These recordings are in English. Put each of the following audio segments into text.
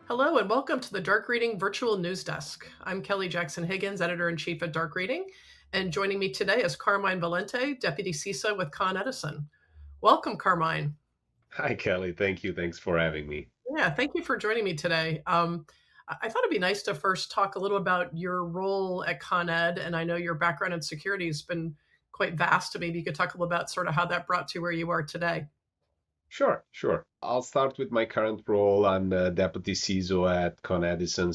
Hello and welcome to the Dark Reading Virtual News Desk. I'm Kelly Jackson Higgins, Editor-in-Chief at Dark Reading, and joining me today is Carmine Valente, Deputy CISO with Con Edison. Welcome, Carmine. Hi, Kelly. Thank you. Thanks for having me. Yeah, thank you for joining me today. I thought it'd be nice to first talk a little about your role at Con Ed, and I know your background in security has been quite vast. So maybe you could talk a little about sort of how that brought you where you are today. Sure. I'll start with my current role. I'm the Deputy CISO at Con Edison.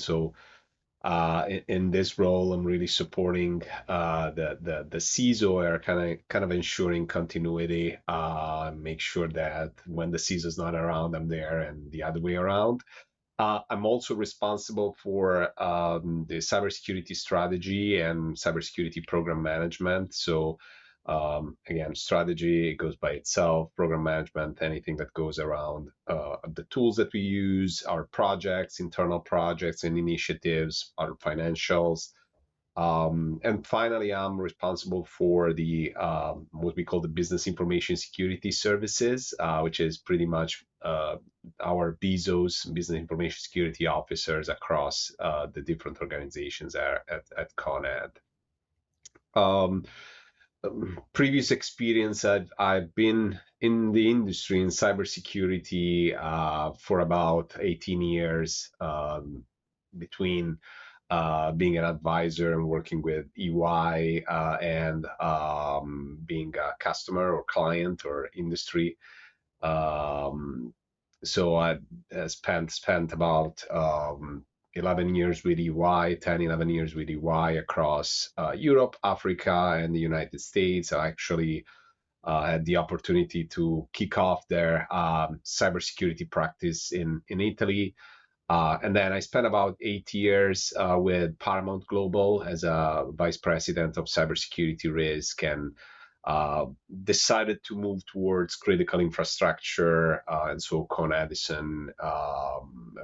In this role, I'm really supporting the CISO, are kind of ensuring continuity, make sure that when the CISO is not around, I'm there, and the other way around. I'm also responsible for the cybersecurity strategy and cybersecurity program management. Again, strategy goes by itself, program management, anything that goes around the tools that we use, our projects, internal projects and initiatives, our financials. And finally, I'm responsible for the what we call the business information security services, which is pretty much our BISOs, business information security officers across the different organizations at Con Ed. Um, Previous experience, I've been in the industry in cybersecurity for about 18 years, between being an advisor and working with EY and being a customer or client or industry. Um, I spent about 11 years with EY, 10, 11 years with EY across Europe, Africa, and the United States. I actually had the opportunity to kick off their cybersecurity practice in Italy. And then I spent about 8 years with Paramount Global as a vice president of cybersecurity risk, and uh, decided to move towards critical infrastructure, and so Con Edison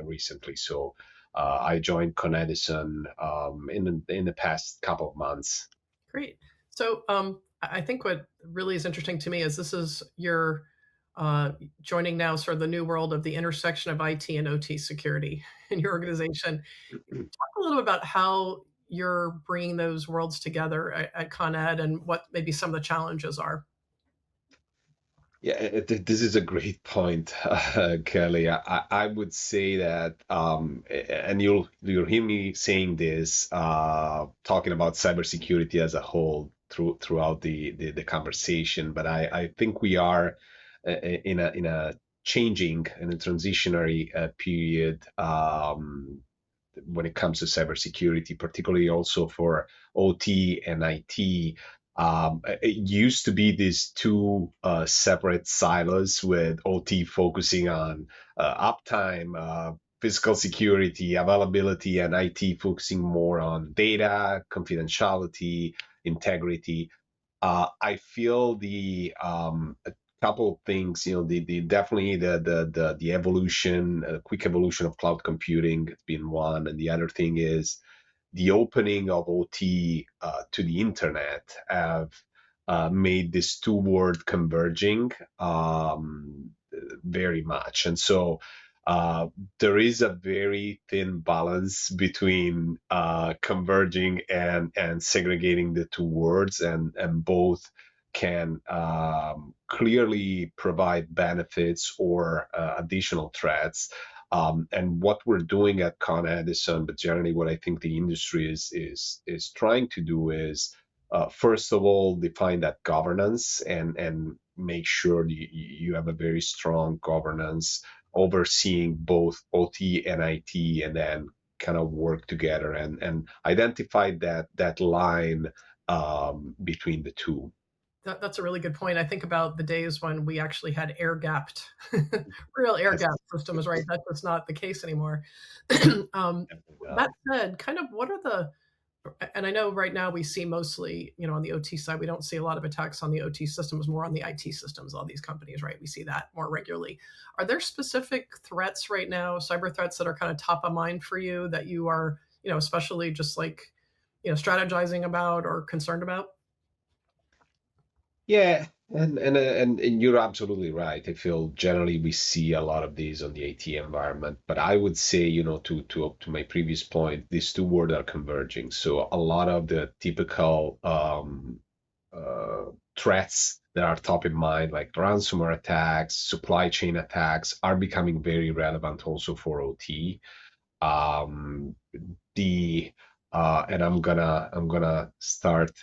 recently. I joined Con Edison in the past couple of months. Great. So I think what really is interesting to me is this is your joining now sort of the new world of the intersection of IT and OT security in your organization. Talk a little bit about how you're bringing those worlds together at Con Ed and what maybe some of the challenges are. Yeah, this is a great point, Kelly. I would say that, and you'll hear me saying this, talking about cybersecurity as a whole throughout the conversation. But I think we are in a changing and a transitionary period, when it comes to cybersecurity, particularly also for OT and IT. It used to be these two separate silos, with OT focusing on uptime, physical security, availability, and IT focusing more on data, confidentiality, integrity. I feel the a couple of things, the definitely the evolution, quick evolution of cloud computing has been one, and the other thing is the opening of OT to the internet have made this two world converging very much, and so there is a very thin balance between converging and segregating the two words, and both can clearly provide benefits or additional threats. And what we're doing at Con Edison, but generally what I think the industry is trying to do is, first of all, define that governance and make sure you have a very strong governance overseeing both OT and IT, and then kind of work together and identify that line between the two. That's a really good point. I think about the days when we actually had air gapped, real air Yes, gap systems, right? That's just not the case anymore. um, definitely that not. said, kind of what are the and I know right now we see mostly, on the OT side, we don't see a lot of attacks on the OT systems, more on the IT systems, all these companies, right? We see that more regularly. Are there specific threats right now, cyber threats that are kind of top of mind for you that you are, especially just strategizing about or concerned about? Yeah. And you're absolutely right. I feel generally we see a lot of these on the AT environment, but I would say, to my previous point, these two words are converging. So a lot of the typical threats that are top in mind, like ransomware attacks, supply chain attacks, are becoming very relevant also for OT. Um, the and I'm gonna start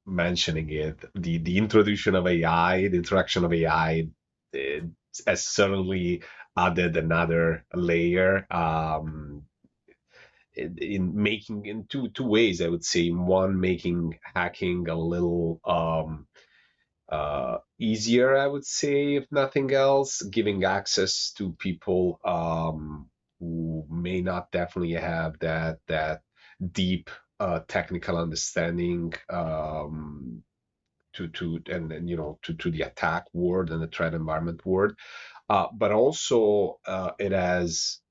mentioning it, the introduction of AI, the introduction of AI, it has certainly added another layer, in making, in two ways, I would say. One, making hacking a little easier, I would say, if nothing else, giving access to people who may not definitely have that deep technical understanding, to and to the attack world and the threat environment world. But also, it has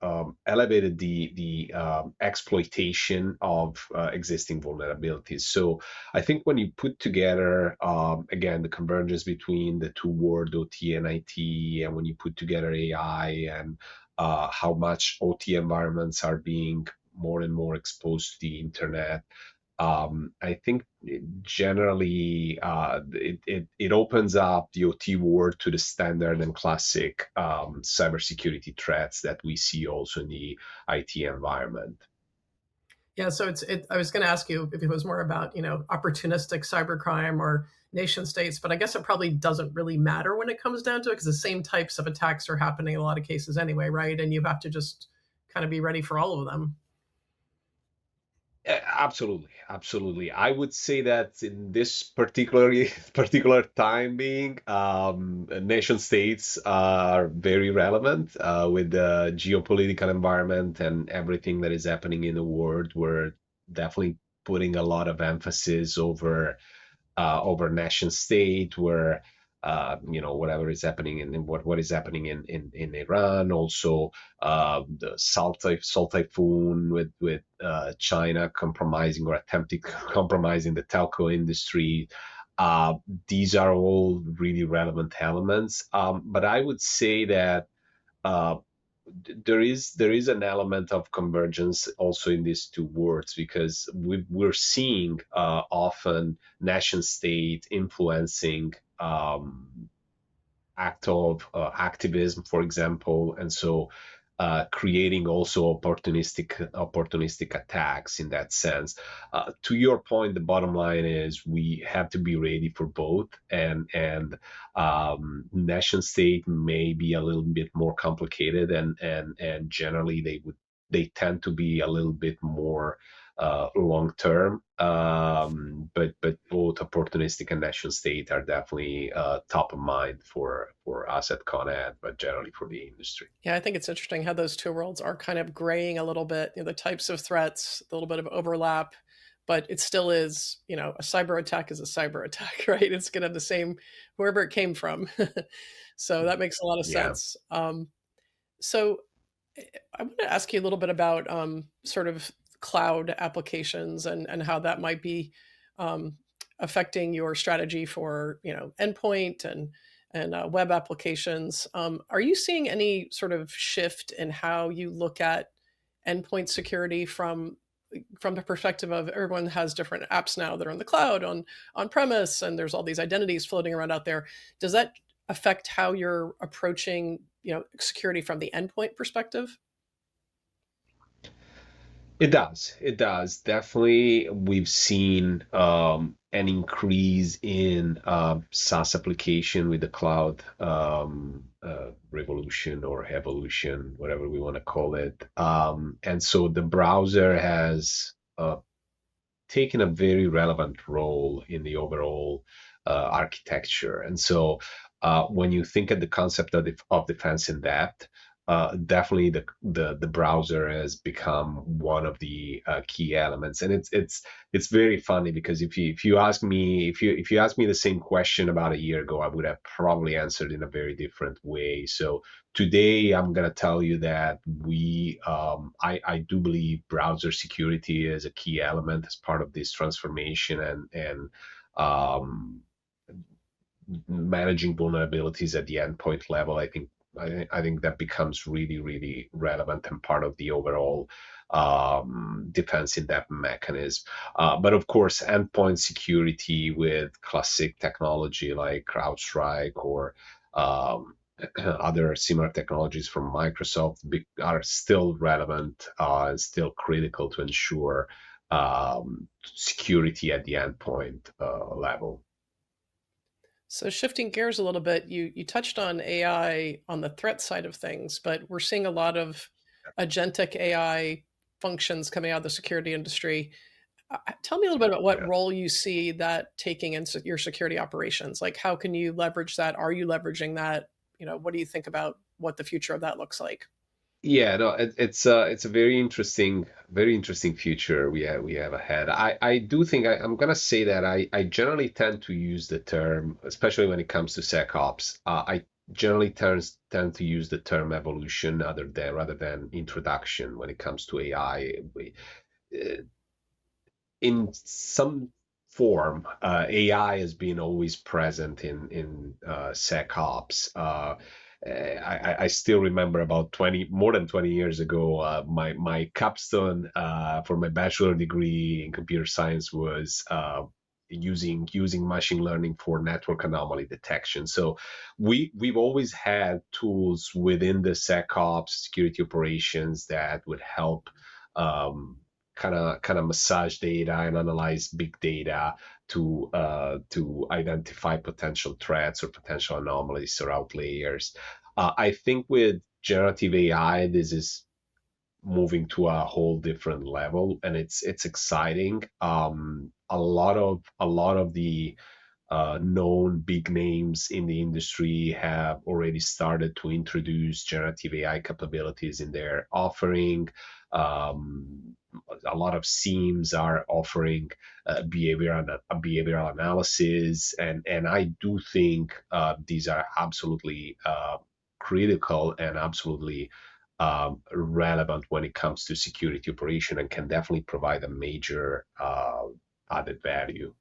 elevated the exploitation of existing vulnerabilities. So I think when you put together, again, the convergence between the two world, OT and IT, and when you put together AI and how much OT environments are being more and more exposed to the internet, I think generally, it opens up the OT world to the standard and classic cybersecurity threats that we see also in the IT environment. Yeah, so I was going to ask you if it was more about, opportunistic cybercrime or nation states, but I guess it probably doesn't really matter when it comes down to it because the same types of attacks are happening in a lot of cases anyway, right? And you have to just kind of be ready for all of them. Absolutely, absolutely. I would say that in this particular time being, nation states are very relevant with the geopolitical environment and everything that is happening in the world. We're definitely putting a lot of emphasis over nation state, where whatever is happening in what is happening in Iran, also the Salt Typhoon with China compromising or attempting compromising the telco industry. Uh, these are all really relevant elements. But I would say that uh, there is an element of convergence also in these two words, because we're seeing often nation state influencing act of activism, for example, and so creating also opportunistic attacks in that sense. To your point, the bottom line is we have to be ready for both, and nation state may be a little bit more complicated, and generally they tend to be a little bit more long term. But both opportunistic and nation state are definitely top of mind for us at Con Ed, but generally for the industry. Yeah, I think it's interesting how those two worlds are kind of graying a little bit, the types of threats, a little bit of overlap, but it still is, a cyber attack is a cyber attack, right? It's going to have the same wherever it came from. So that makes a lot of Yeah. sense. So I want to ask you a little bit about sort of cloud applications and how that might be um, affecting your strategy for endpoint and web applications. Are you seeing any sort of shift in how you look at endpoint security from the perspective of everyone has different apps now that are in the cloud on premise, and there's all these identities floating around out there? Does that affect how you're approaching security from the endpoint perspective? It does. It does. Definitely, we've seen an increase in SaaS application with the cloud revolution or evolution, whatever we want to call it. And so the browser has taken a very relevant role in the overall architecture. And so when you think of the concept of defense in depth, definitely the browser has become one of the key elements, and it's very funny because if you ask me the same question about a year ago, I would have probably answered in a very different way. So today I'm going to tell you that I do believe browser security is a key element as part of this transformation, and managing vulnerabilities at the endpoint level, I think that becomes really, really relevant and part of the overall defense in depth mechanism. But of course, endpoint security with classic technology like CrowdStrike or other similar technologies from Microsoft are still relevant and still critical to ensure security at the endpoint level. So shifting gears a little bit, you touched on AI on the threat side of things, but we're seeing a lot of agentic AI functions coming out of the security industry. Tell me a little bit about what Yeah. role you see that taking in your security operations. Like, how can you leverage that? Are you leveraging that? What do you think about what the future of that looks like? Yeah, no, it's a very interesting future we have ahead. I do think I'm gonna say that I generally tend to use the term, especially when it comes to SecOps. I generally tend to use the term evolution rather than introduction when it comes to AI. In some form, AI has been always present in SecOps. I still remember about 20, more than 20 years ago, my capstone for my bachelor degree in computer science was using machine learning for network anomaly detection. So we've always had tools within the SecOps security operations that would help um, kind of massage data and analyze big data to identify potential threats or potential anomalies or outliers. I think with generative AI, this is moving to a whole different level, and it's exciting. A lot of the known big names in the industry have already started to introduce generative AI capabilities in their offering. A lot of SIEMs are offering behavioral analysis, and I do think these are absolutely critical and absolutely relevant when it comes to security operation and can definitely provide a major added value.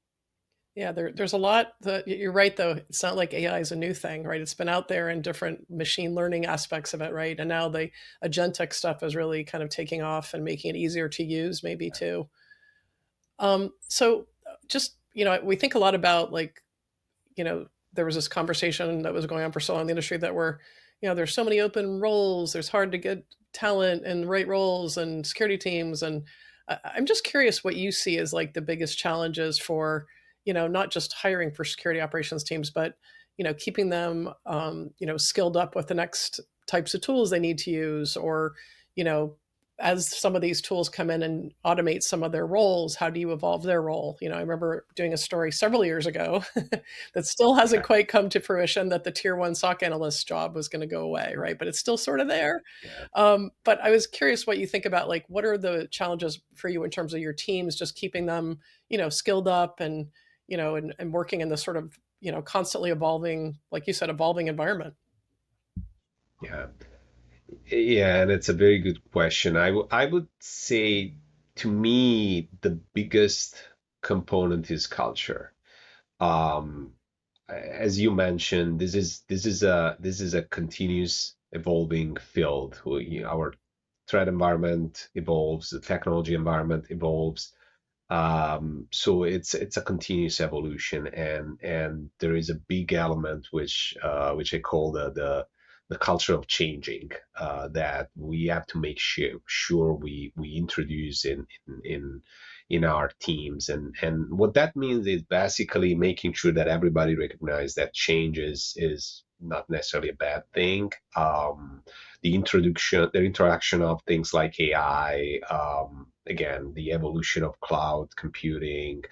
Yeah, there's a lot that you're right though. It's not like AI is a new thing, right? It's been out there in different machine learning aspects of it, right? And now the agentic stuff is really kind of taking off and making it easier to use, maybe too. So just we think a lot about like there was this conversation that was going on for so long in the industry that we're there's so many open roles, there's hard to get talent and the right roles and security teams, and I'm just curious what you see as like the biggest challenges for not just hiring for security operations teams, but keeping them skilled up with the next types of tools they need to use, or you know as some of these tools come in and automate some of their roles, how do you evolve their role? I remember doing a story several years ago that still hasn't Yeah, quite come to fruition, that the tier one SOC analyst job was going to go away, right? But it's still sort of there. yeah. But I was curious what you think about, like, what are the challenges for you in terms of your teams, just keeping them, skilled up and, and working in this sort of, constantly evolving, like you said, evolving environment. Yeah. Yeah, and it's a very good question. I would say to me the biggest component is culture. Um, as you mentioned, this is a continuous evolving field. Our threat environment evolves, the technology environment evolves. So it's a continuous evolution, and there is a big element which I call the culture of changing that we have to make sure we introduce in our teams, and what that means is basically making sure that everybody recognizes that change is not necessarily a bad thing. The interaction of things like AI, again, the evolution of cloud computing,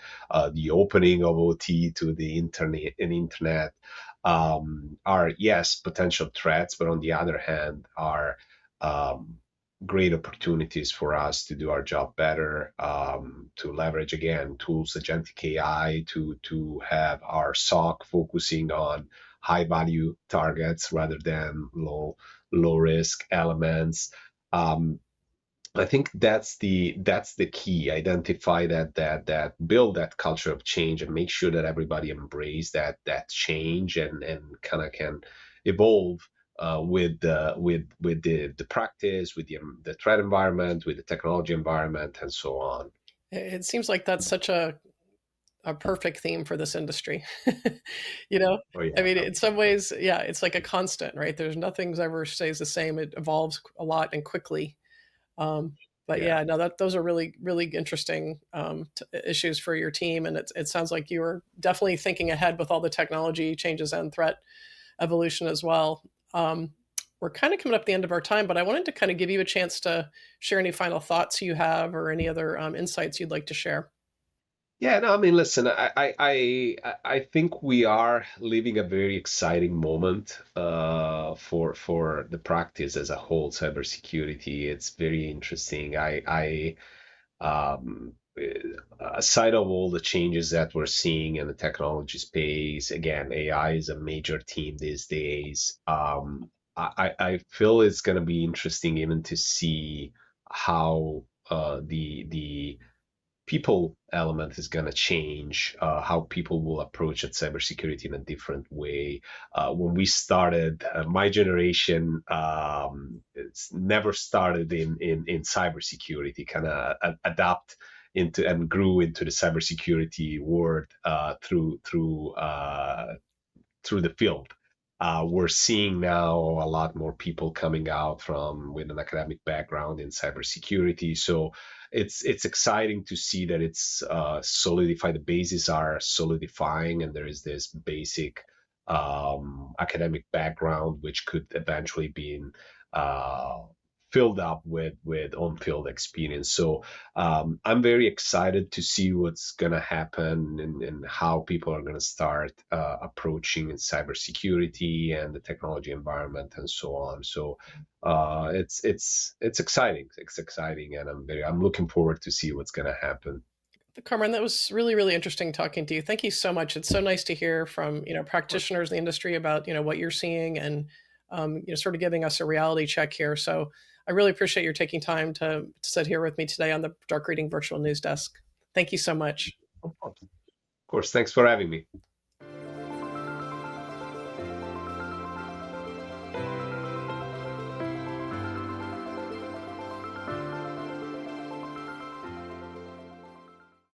the opening of OT to the internet are, yes, potential threats, but on the other hand are um, great opportunities for us to do our job better, to leverage again tools, agentic AI, to have our SOC focusing on high value targets rather than low risk elements. Um, I think that's the key. Identify that build that culture of change and make sure that everybody embrace that change and kind of can evolve with the practice, with the threat environment, with the technology environment, and so on. It seems like that's such a perfect theme for this industry. You know? Oh I yeah, mean, in some absolutely. ways, yeah, it's like a constant, right? There's nothing's ever stays the same. It evolves a lot and quickly. Um, but Yeah. yeah, no, that those are really, really interesting issues for your team, and it sounds like you were definitely thinking ahead with all the technology changes and threat evolution as well. Um, we're kind of coming up the end of our time, but I wanted to kind of give you a chance to share any final thoughts you have or any other insights you'd like to share. Yeah, no, I mean, listen, I think we are living a very exciting moment for the practice as a whole, cybersecurity. It's very interesting. Aside of all the changes that we're seeing in the technology space, again, AI is a major theme these days. I feel it's going to be interesting even to see how the people element is going to change, how people will approach at cybersecurity in a different way. When we started, my generation, it's never started in cybersecurity, kind of adapt into and grew into the cybersecurity world through the field. We're seeing now a lot more people coming out from with an academic background in cybersecurity. So it's exciting to see that it's solidified. The bases are solidifying, and there is this basic academic background which could eventually be uh, filled up with on-field experience. So I'm very excited to see what's going to happen and how people are going to start approaching cybersecurity and the technology environment and so on. So it's exciting. It's exciting, and I'm looking forward to see what's going to happen. Carmen, that was really, really interesting talking to you. Thank you so much. It's so nice to hear from Of course. practitioners in the industry about what you're seeing and sort of giving us a reality check here. So I really appreciate your taking time to sit here with me today on the Dark Reading Virtual News Desk. Thank you so much. Of course. Thanks for having me.